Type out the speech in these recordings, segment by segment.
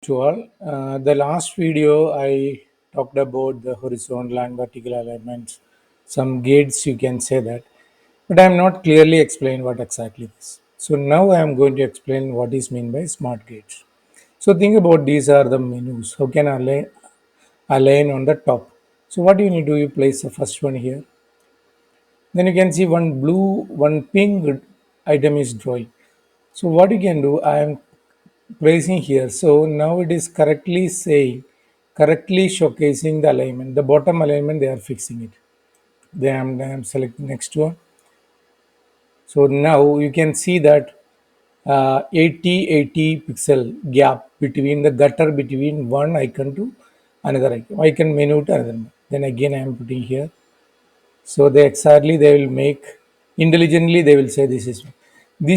to all. The last video I talked about the horizontal and vertical alignments, some gates you can say that, but I am not clearly explained what exactly this. So now I am going to explain what is meant by smart gates. So think about these are the menus. How can I align on the top? So what you need to do, you place the first one here. Then you can see one blue, one pink item is drawing. So what you can do, I am placing here. So now it is correctly saying, correctly showcasing the alignment. The bottom alignment, they are fixing it. Then I am selecting next one. So now you can see that 80 pixel gap between the gutter between one icon to another icon menu to another. Then again I am putting here. So they exactly they will make intelligently they will say this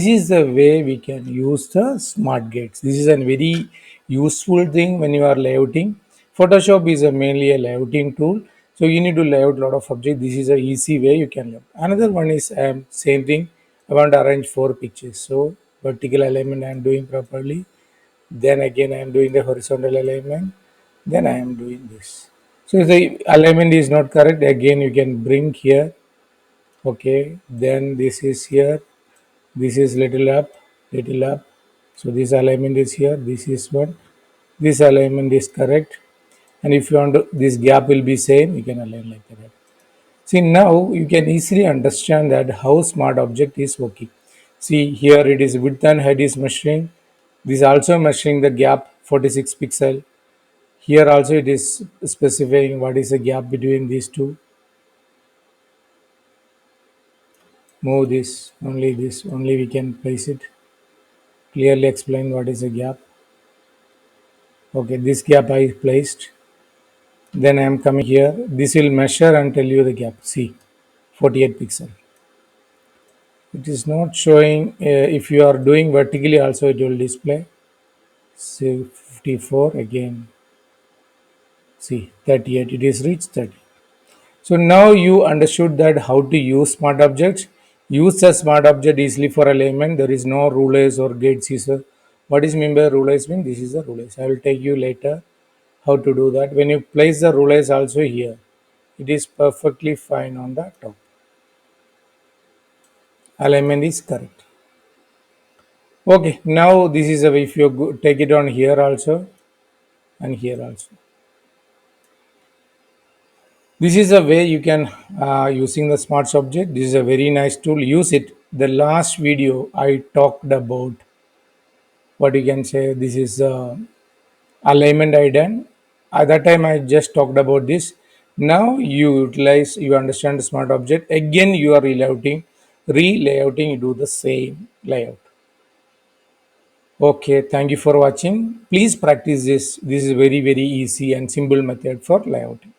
is the way we can use the smart gates. This is a very useful thing when you are layouting. Photoshop is a mainly a layouting tool. So you need to layout a lot of objects. This is a easy way you can layout. Another one is same thing. I want to arrange 4 pictures. So vertical alignment I am doing properly. Then again I am doing the horizontal alignment. Then I am doing this. So if the alignment is not correct, again you can bring here. Okay, then this is here. This is little up, little up. So this alignment is here. This is one. This alignment is correct. And if you want to, this gap will be same. You can align like that. See now you can easily understand that how smart object is working. See here it is width and height is measuring. This also measuring the gap 46 pixel. Here also it is specifying what is the gap between these two. Move this, only we can place it. Clearly explain what is the gap. Okay, this gap I placed. Then I am coming here. This will measure and tell you the gap. See, 48 pixel. It is not showing. If you are doing vertically, also it will display. See, 54 again. See, 38. It is reached 30. So now you understood that how to use smart objects. Use a smart object easily for alignment. There is no rulers or gates user. What is mean by rulers mean? This is the rulers. I will take you later how to do that. When you place the rulers also here, it is perfectly fine on the top. Alignment is correct. Okay, now this is a way if you take it on here also and here also. This is a way you can using the smart object. This is a very nice tool. Use it. The last video I talked about what you can say. This is alignment I done. At that time I just talked about this. Now you utilize, you understand the smart object. Again you are relayouting. You do the same layout. Okay, thank you for watching. Please practice this. This is very easy and simple method for layouting.